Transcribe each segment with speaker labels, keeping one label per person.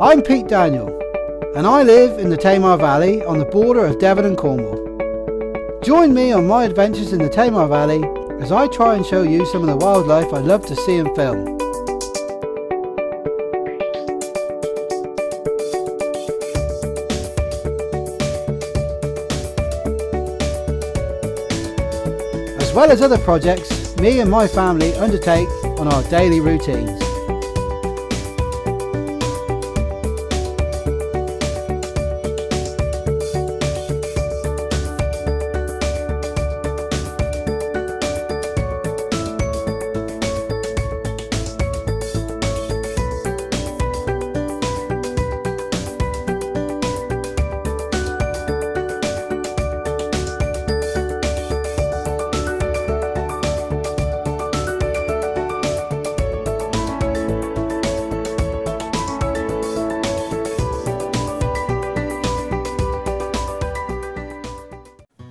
Speaker 1: I'm Pete Daniel, and I live in the Tamar Valley on the border of Devon and Cornwall. Join me on my adventures in the Tamar Valley as I try and show you some of the wildlife I love to see and film. As well as other projects me and my family undertake on our daily routines.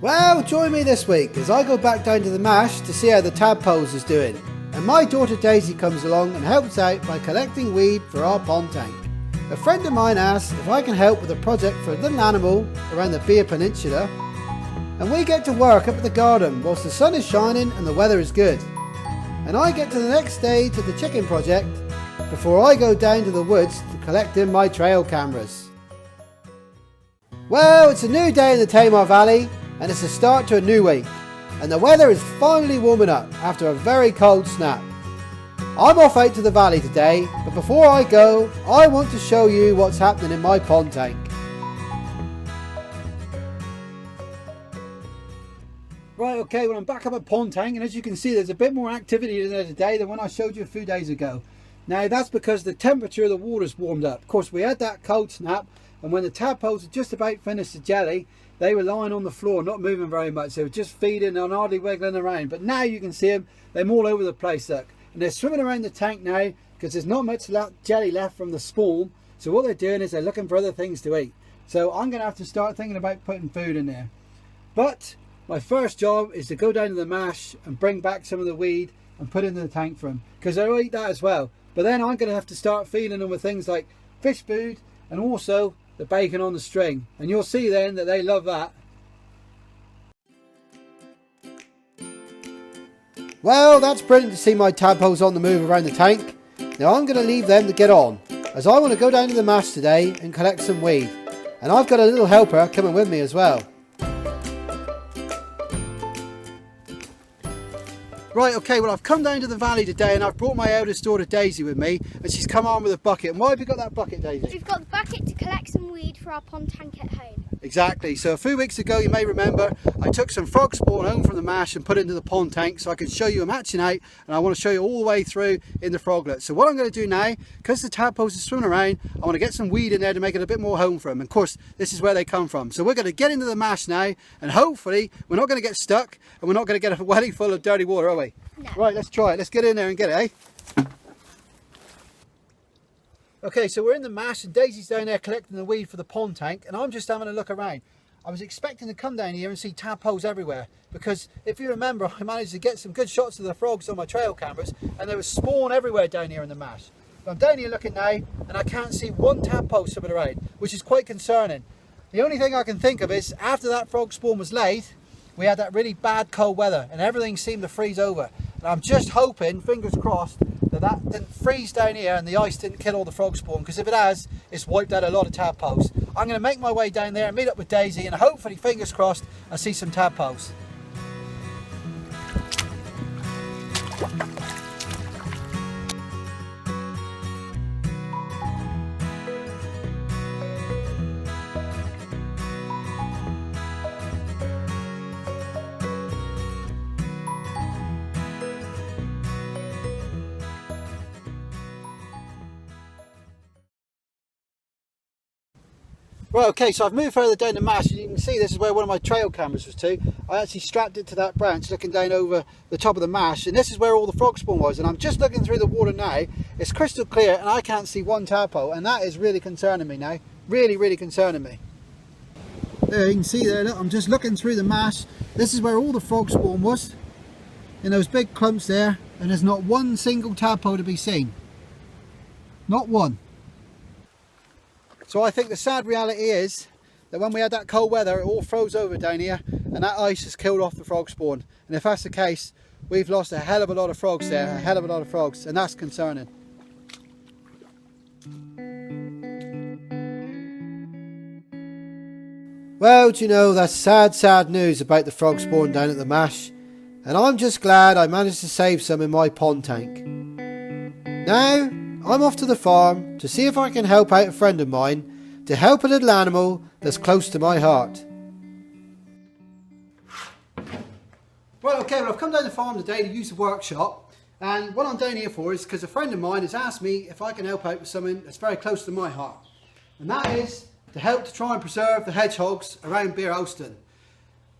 Speaker 1: Well, join me this week as I go back down to the mash to see how the tadpoles is doing, and my daughter Daisy comes along and helps out by collecting weed for our pond tank. A friend of mine asked if I can help with a project for a little animal around the Beer Peninsula, and we get to work up at the garden whilst the sun is shining and the weather is good. And I get to the next stage of the chicken project before I go down to the woods to collect in my trail cameras. Well, it's a new day in the Tamar Valley, and it's a start to a new week, and the weather is finally warming up after a very cold snap. I'm off out to the valley today, but before I go, I want to show you what's happening in my pond tank. Right, okay, well I'm back up at pond tank, and as you can see there's a bit more activity in there today than when I showed you a few days ago. Now that's because the temperature of the water's warmed up. Of course we had that cold snap, and when the tadpoles had just about finished the jelly, they were lying on the floor, not moving very much. They were just feeding and hardly wiggling around. But now you can see them, they're all over the place, look. And they're swimming around the tank now because there's not much jelly left from the spawn. So what they're doing is they're looking for other things to eat. So I'm going to have to start thinking about putting food in there. But my first job is to go down to the mash and bring back some of the weed and put it in the tank for them, because they'll eat that as well. But then I'm going to have to start feeding them with things like fish food and also the bacon on the string, and you'll see then that they love that. Well, that's brilliant to see my tadpoles on the move around the tank. Now I'm going to leave them to get on, as I want to go down to the mash today and collect some weed, and I've got a little helper coming with me as well. Right, okay, well I've come down to the valley today and I've brought my eldest daughter Daisy with me, and she's come on with a bucket. And why have you got that bucket, Daisy?
Speaker 2: We've got the bucket to collect some weed for our pond tank at home.
Speaker 1: Exactly, so a few weeks ago you may remember I took some frog spawn home from the mash and put it into the pond tank so I could show you them hatching out, and I want to show you all the way through in the froglets. So what I'm going to do now, because the tadpoles are swimming around, I want to get some weed in there to make it a bit more home for them. And of course this is where they come from. So we're going to get into the mash now, and hopefully we're not going to get stuck and we're not going to get a welly full of dirty water, are we?
Speaker 2: No.
Speaker 1: Right, let's try it. Let's get in there and get it, eh? Okay, so we're in the mash and Daisy's down there collecting the weed for the pond tank, and I'm just having a look around. I was expecting to come down here and see tadpoles everywhere, because if you remember I managed to get some good shots of the frogs on my trail cameras, and there was spawn everywhere down here in the mash. But I'm down here looking now and I can't see one tadpole swimming around, which is quite concerning. The only thing I can think of is after that frog spawn was laid, we had that really bad cold weather and everything seemed to freeze over. And I'm just hoping, fingers crossed, that didn't freeze down here and the ice didn't kill all the frog spawn, because if it has, it's wiped out a lot of tadpoles. I'm going to make my way down there and meet up with Daisy, and hopefully, fingers crossed, I'll see some tadpoles. Right, okay, so I've moved further down the mash, and you can see this is where one of my trail cameras was to. I actually strapped it to that branch looking down over the top of the mash, and this is where all the frog spawn was, and I'm just looking through the water now. It's crystal clear and I can't see one tadpole, and that is really concerning me now. Really concerning me. There, you can see there, look, I'm just looking through the mash. This is where all the frog spawn was, in those big clumps there, and there's not one single tadpole to be seen. Not one. So I think the sad reality is that when we had that cold weather, it all froze over down here, and that ice has killed off the frog spawn. And if that's the case, we've lost a hell of a lot of frogs there, a hell of a lot of frogs, and that's concerning. Well, do you know, that's sad news about the frog spawn down at the mash, and I'm just glad I managed to save some in my pond tank. Now, I'm off to the farm to see if I can help out a friend of mine to help a little animal that's close to my heart. Right, okay, well I've come down to the farm today to use the workshop, and what I'm down here for is because a friend of mine has asked me if I can help out with something that's very close to my heart, and that is to help to try and preserve the hedgehogs around Beer Alston.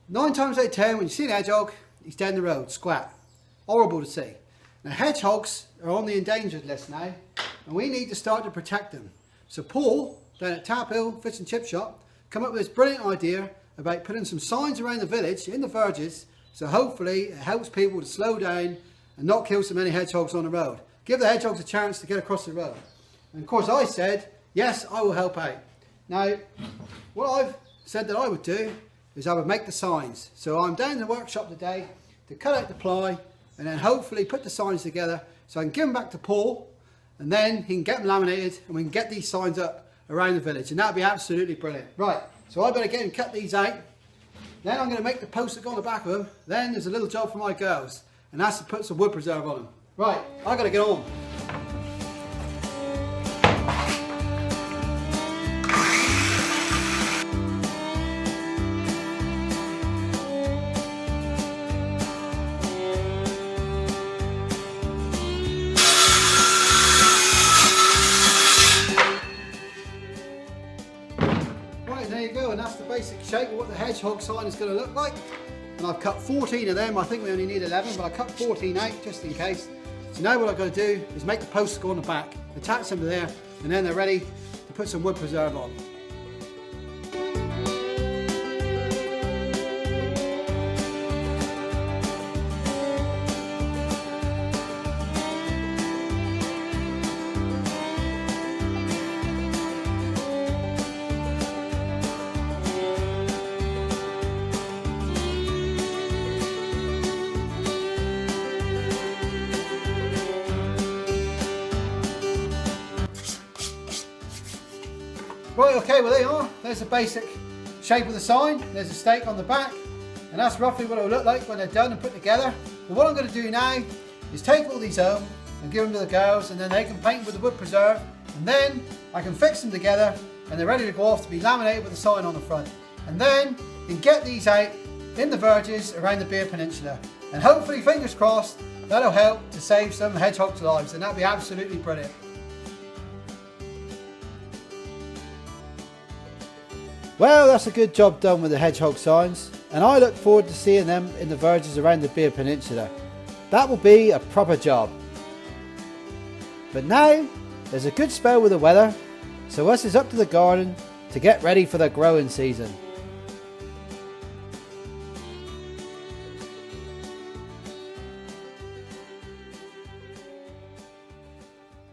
Speaker 1: 9 times out of 10 when you see an hedgehog, he's down the road, squat. Horrible to see. Now hedgehogs are on the endangered list now, and we need to start to protect them. So Paul, down at Tap Hill Fish and Chip Shop, come up with this brilliant idea about putting some signs around the village in the verges, so hopefully it helps people to slow down and not kill so many hedgehogs on the road. Give the hedgehogs a chance to get across the road. And of course I said, yes, I will help out. Now, what I've said that I would do is I would make the signs. So I'm down in the workshop today to cut out the ply and then hopefully put the signs together so I can give them back to Paul, and then he can get them laminated and we can get these signs up around the village, and that'd be absolutely brilliant. Right, so I better get and cut these out. Then I'm going to make the posts that go on the back of them. Then there's a little job for my girls, and that's to put some wood preserve on them. Right, I've got to get on. There you go, and that's the basic shape of what the hedgehog sign is going to look like. And I've cut 14 of them. I think we only need 11, but I cut 14 out just in case. So now what I've got to do is make the posts go on the back, attach them to there, and then they're ready to put some wood preserve on. Right, okay, well there you are. There's the basic shape of the sign. There's a stake on the back, and that's roughly what it'll look like when they're done and put together. But what I'm going to do now is take all these home and give them to the girls, and then they can paint with the wood preserve, and then I can fix them together and they're ready to go off to be laminated with a sign on the front. And then you can get these out in the verges around the Beer Peninsula, and hopefully, fingers crossed, that'll help to save some hedgehogs' lives, and that'll be absolutely brilliant. Well, that's a good job done with the hedgehog signs, and I look forward to seeing them in the verges around the Beer Peninsula. That will be a proper job. But now, there's a good spell with the weather, so us is up to the garden to get ready for the growing season.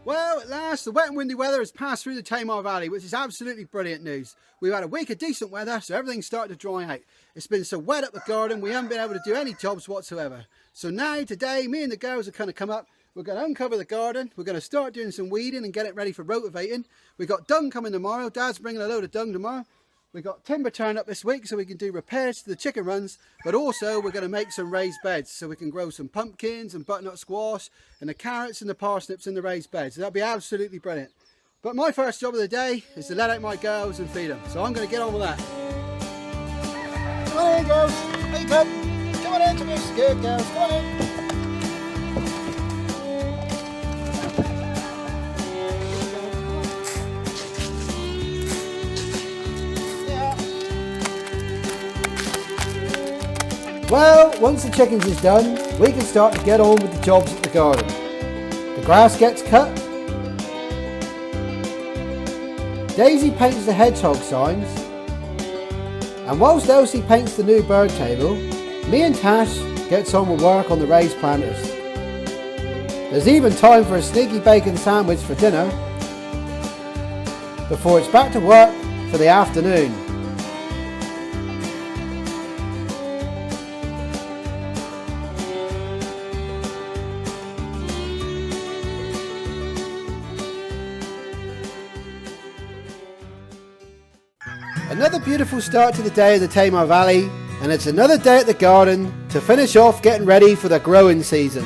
Speaker 1: Well, at last, the wet and windy weather has passed through the Tamar Valley, which is absolutely brilliant news. We've had a week of decent weather, so everything's starting to dry out. It's been so wet up the garden, we haven't been able to do any jobs whatsoever. So now, today, me and the girls are going to come up. We're going to uncover the garden. We're going to start doing some weeding and get it ready for rotivating. We've got dung coming tomorrow. Dad's bringing a load of dung tomorrow. We've got timber turned up this week so we can do repairs to the chicken runs, but also we're going to make some raised beds so we can grow some pumpkins and butternut squash and the carrots and the parsnips in the raised beds. That'll be absolutely brilliant. But my first job of the day is to let out my girls and feed them, so I'm going to get on with that. Come on in, girls. Wake up. Come on in, come in. Good girls. Come on in. Well, once the chickens is done, we can start to get on with the jobs at the garden. The grass gets cut. Daisy paints the hedgehog signs. And whilst Elsie paints the new bird table, me and Tash gets on with work on the raised planters. There's even time for a sneaky bacon sandwich for dinner. before it's back to work for the afternoon. Another beautiful start to the day in the Tamar Valley, and it's another day at the garden to finish off getting ready for the growing season.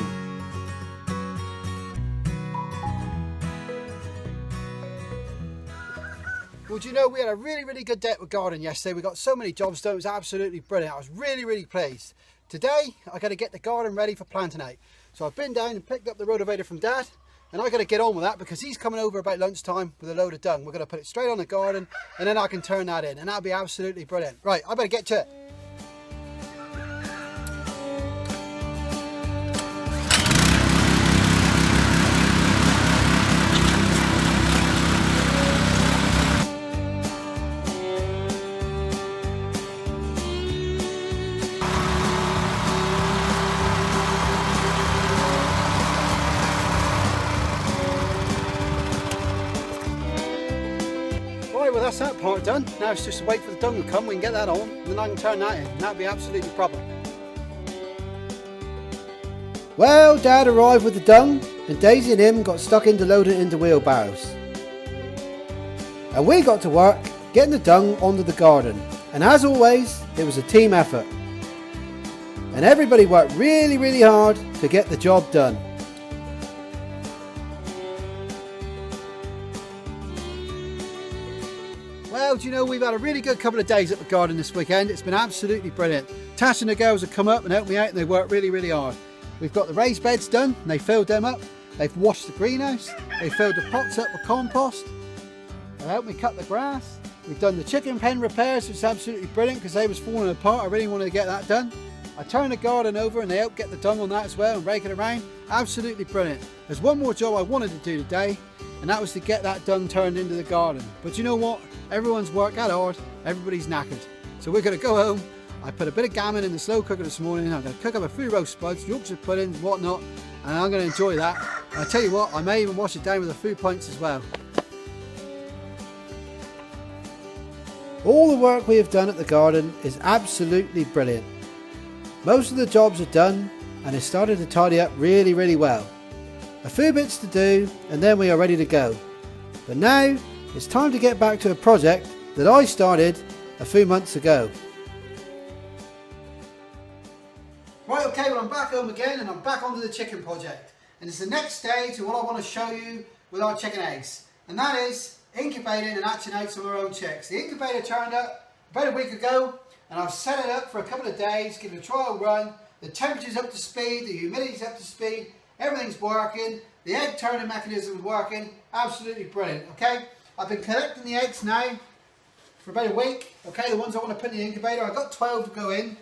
Speaker 1: Well, do you know, we had a really good day at the garden yesterday. We got so many jobs done. It was absolutely brilliant. I was really pleased. Today I got to get the garden ready for planting out. So I've been down and picked up the rotavator from Dad, and I got to get on with that because he's coming over about lunchtime with a load of dung. We're going to put it straight on the garden, and then I can turn that in, and that'll be absolutely brilliant. Right, I better get to it. Right, well that's that part done. Now it's just to wait for the dung to come, we can get that on, and then I can turn that in, and that'll be absolutely proper. Well, Dad arrived with the dung, and Daisy and him got stuck into loading it into wheelbarrows. And we got to work getting the dung onto the garden, and as always, it was a team effort. And everybody worked really hard to get the job done. Well, do you know, we've had a really good couple of days at the garden this weekend. It's been absolutely brilliant. Tash and the girls have come up and helped me out, and they worked really hard. We've got the raised beds done, and they filled them up. They've washed the greenhouse. They filled the pots up with compost. They helped me cut the grass. We've done the chicken pen repairs, which is absolutely brilliant because they was falling apart. I really wanted to get that done. I turned the garden over and they helped get the dung on that as well and rake it around. Absolutely brilliant. There's one more job I wanted to do today, and that was to get that dung turned into the garden. But you know what? Everyone's worked that hard, everybody's knackered. So we're going to go home. I put a bit of gammon in the slow cooker this morning. I'm going to cook up a few roast spuds, Yorkshire puddings, whatnot, and I'm going to enjoy that. And I tell you what, I may even wash it down with a few pints as well. All the work we have done at the garden is absolutely brilliant. Most of the jobs are done, and it's started to tidy up really well. A few bits to do, and then we are ready to go. But now, it's time to get back to a project that I started a few months ago. Right, okay, well I'm back home again, and I'm back onto the chicken project. And it's the next stage of what I want to show you with our chicken eggs. And that is incubating and hatching out some of our own chicks. The incubator turned up about a week ago, and I've set it up for a couple of days, give it a trial run. The temperature's up to speed, the humidity's up to speed, everything's working, the egg turning mechanism is working, absolutely brilliant, okay? I've been collecting the eggs now for about a week, okay, the ones I want to put in the incubator. I've got 12 to go in,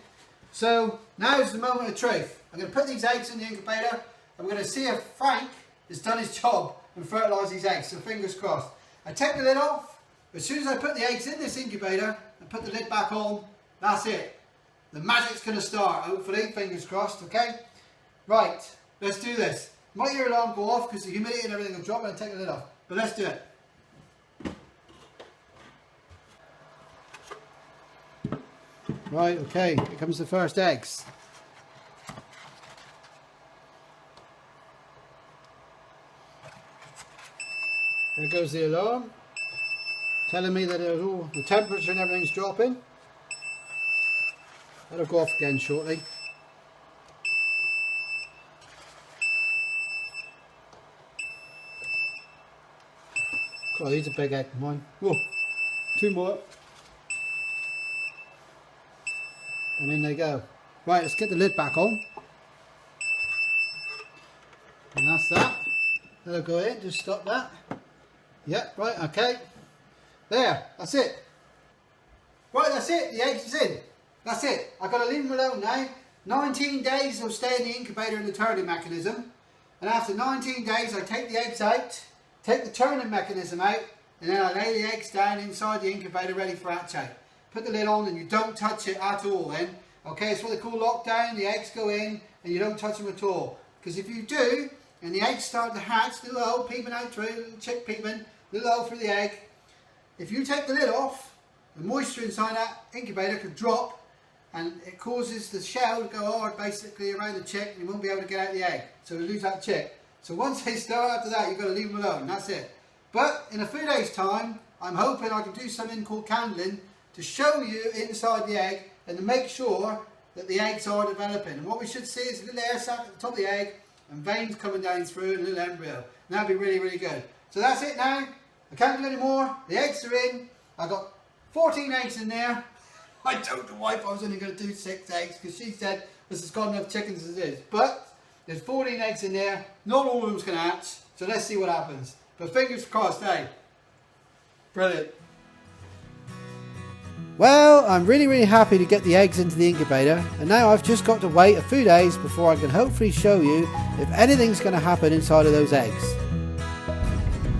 Speaker 1: so now is the moment of truth. I'm going to put these eggs in the incubator, and we're going to see if Frank has done his job and fertilised these eggs, so fingers crossed. I take the lid off. As soon as I put the eggs in this incubator and put the lid back on, that's it. The magic's going to start, hopefully, fingers crossed, okay? Right, let's do this. Might hear alarm go off because the humidity and everything will drop and I'll take the lid off. But let's do it. Right, okay, here comes the first eggs. There goes the alarm, telling me that all the temperature and everything's dropping. That'll go off again shortly. God, these are big eggs, mine. Whoa, two more. And in they go. Right, let's get the lid back on. And that's that. That'll go in, just stop that. Yep, right, okay. There, that's it. Right, that's it, the eggs is in. That's it. I've got to leave them alone now. 19 days they'll stay in the incubator in the turning mechanism. And after 19 days I take the eggs out, take the turning mechanism out, and then I lay the eggs down inside the incubator ready for hatch out. Put the lid on and you don't touch it at all then. Okay, it's what they call lockdown. The eggs go in and you don't touch them at all. Because if you do, and the eggs start to hatch, little hole peeping out through, little chick peeping, little hole through the egg, if you take the lid off, the moisture inside that incubator could drop and it causes the shell to go hard basically around the chick and you won't be able to get out the egg. So we lose that chick. So once they start after that, you've got to leave them alone. That's it. But in a few days' time, I'm hoping I can do something called candling to show you inside the egg and to make sure that the eggs are developing. And what we should see is a little air sac at the top of the egg and veins coming down through and a little embryo. And that'd be really, really good. So that's it now. I can't do any more. The eggs are in. I've got 14 eggs in there. I told the wife I was only going to do 6 eggs because she said this has got enough chickens as it is. But there's 14 eggs in there. Not all of them's going to hatch. So let's see what happens. But fingers crossed, eh? Brilliant. Well, I'm really happy to get the eggs into the incubator, and now I've just got to wait a few days before I can hopefully show you if anything's going to happen inside of those eggs.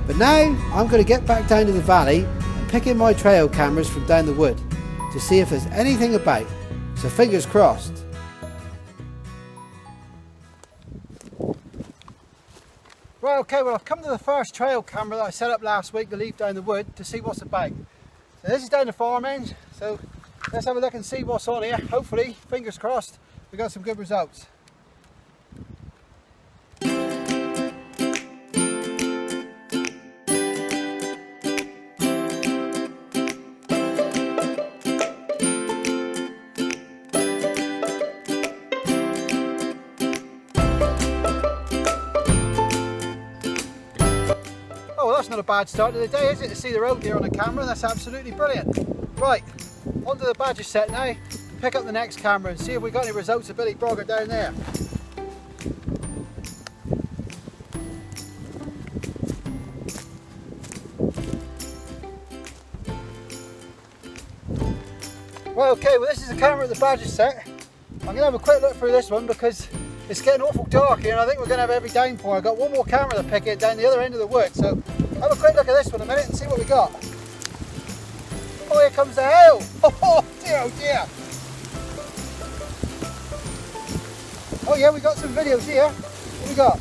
Speaker 1: But now I'm going to get back down to the valley and pick in my trail cameras from down the wood to see if there's anything about, so fingers crossed. Right, okay, well I've come to the first trail camera that I set up last week to leave down the wood to see what's about. So this is down the farm end, so let's have a look and see what's on here. Hopefully, fingers crossed, we got some good results. Oh, well, that's not a bad start to the day, is it? To see the road here on the camera, that's absolutely brilliant. Right, onto the badger set now, pick up the next camera and see if we got any results of Billy Brogger down there. Well, okay, well this is the camera at the badger set. I'm going to have a quick look through this one because it's getting awful dark here and I think we're going to have every downpour. I've got one more camera to pick it down the other end of the wood, so have a quick look at this one a minute and see what we got. Oh, here comes the hail! Oh dear, oh dear! Oh yeah, we got some videos here. What we got?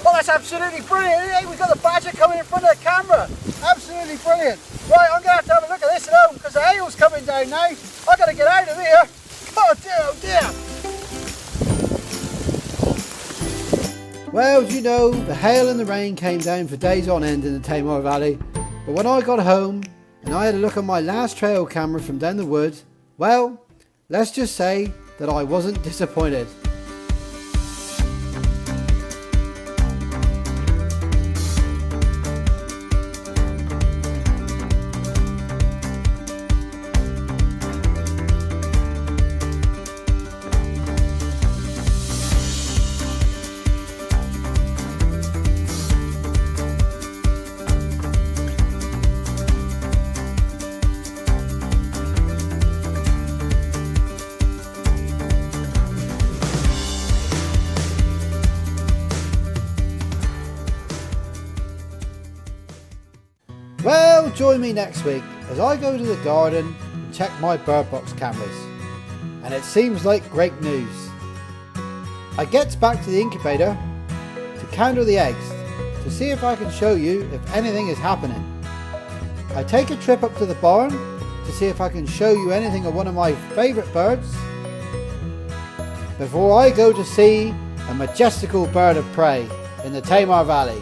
Speaker 1: Oh, that's absolutely brilliant, isn't it? We've got the badger coming in front of the camera. Absolutely brilliant. Right, I'm going to have a look at this at home because the hail's coming down now. I've got to get out of here. Oh dear, oh dear. Well, as you know, the hail and the rain came down for days on end in the Tamar Valley. But when I got home and I had a look at my last trail camera from down the wood, well, let's just say that I wasn't disappointed. Well, join me next week as I go to the garden and check my bird box cameras. And it seems like great news. I get back to the incubator to count all the eggs to see if I can show you if anything is happening. I take a trip up to the barn to see if I can show you anything of one of my favourite birds before I go to see a majestical bird of prey in the Tamar Valley.